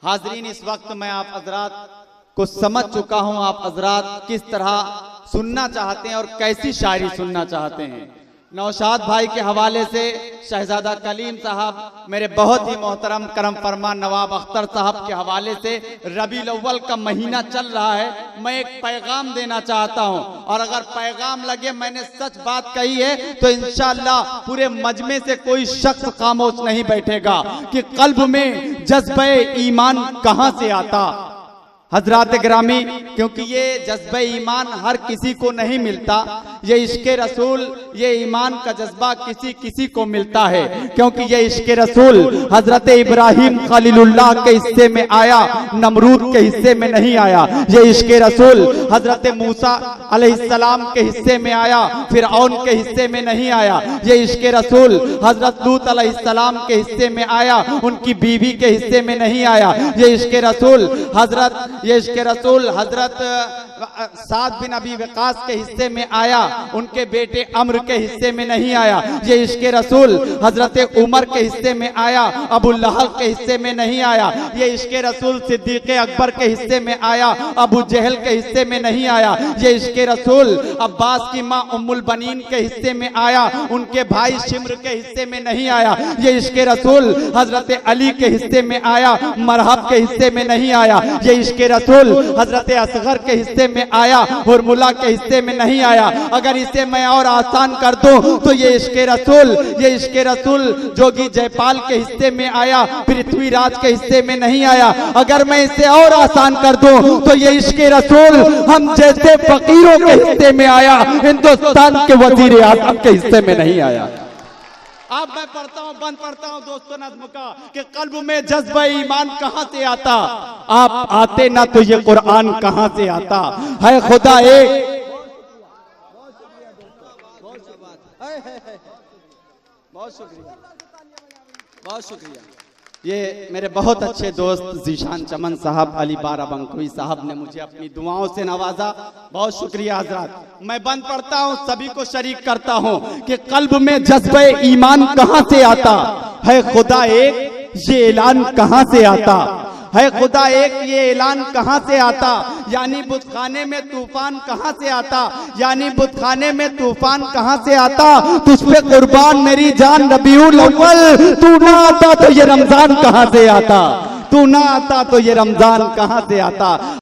हाजरीन, इस वक्त मैं आप हजरात को समझ चुका हूं आप हजरात किस तरह सुनना चाहते हैं और कैसी शायरी सुनना चाहते हैं। नौशाद भाई के हवाले से शहजादा कलीम साहब, मेरे बहुत ही मोहतरम करम फरमा नवाब अख्तर साहब के हवाले से रबीउल अव्वल का महीना चल रहा है, मैं एक पैगाम देना चाहता हूं और अगर पैगाम लगे मैंने सच बात कही है तो इंशाअल्लाह पूरे मजमे से कोई शख्स खामोश नहीं बैठेगा कि कल्ब में जज्बे ईमान कहां से आता। हजरात गिरामी, क्योंकि ये जज्बा ईमान हर किसी को नहीं मिलता, ये इश्क़े रसूल, ये ईमान का जज्बा किसी किसी को मिलता है, क्योंकि ये इश्क़े रसूल हजरत इब्राहिम खलीलुल्लाह के हिस्से में आया, नमरूद के हिस्से में नहीं आया। ये इश्क़े रसूल हजरत मूसा अलैहिस्सलाम के हिस्से में आया, फिरऔन के हिस्से में नहीं आया। ये इश्क़े रसूल हजरत लूत अलैहिस्सलाम के हिस्से में आया, उनकी बीवी के हिस्से में नहीं आया। ये इश्क़े रसूल हजरत साद बिन अबी वक़ास के हिस्से में आया, उनके बेटे अम्र के हिस्से में नहीं आया। ये इश्क़े रसूल हजरत उमर के हिस्से में आया, अबू लहब के हिस्से में नहीं आया। ये इश्क़े रसूल सिद्दीक़ अकबर के हिस्से में आया, अबू जहल के हिस्से में नहीं आया। ये इश्क़े रसूल अब्बास की माँ उम्मुल बनीन के हिस्से में आया, उनके भाई शिम्र के हिस्से में नहीं आया। ये इश्क़े रसूल हजरत अली के हिस्से में आया, मरहब के हिस्से में नहीं आया। ये इश्क़े रसूल हजरत असगर के हिस्से में आया, हुरमुला के हिस्से में नहीं आया। अगर इसे मैं और आसान कर दूं तो ये इश्क़े रसूल जोगी जयपाल के हिस्से में आया, पृथ्वीराज के हिस्से में नहीं आया। अगर मैं इसे और आसान कर दूं तो ये इश्क़े रसूल हम जैसे फकीरों के हिस्से में आया, हिंदुस्तान के वजीर आज़म के हिस्से में नहीं आया। अब मैं बंद पढ़ता हूँ दोस्तों नज़्म का कि कल्ब में जज्बा ईमान कहां से आता। आप आते ना तो ये कुरान कहां से आता। है खुदा एक। बहुत शुक्रिया। ये मेरे बहुत अच्छे दोस्त जीशान चमन साहब, अली बाराबंकोई साहब ने मुझे अपनी दुआओं से नवाजा। बहुत शुक्रिया हजरात। मैं बंद पढ़ता हूँ, सभी को शरीक करता हूँ कि कल्ब में जज्बे ईमान कहां से आता। है खुदा एक, ये ऐलान कहां से आता। है खुदा एक, ये ऐलान कहां से आता। यानी बुतखाने में तूफान कहां से आता, यानी बुतखाने में तूफान कहां से आता। तुझ पे कुर्बान मेरी जान रबीउल अव्वल, तू ना आता तो ये रमजान कहां से आता। तू ना आता तो ये रमजान कहां से आता।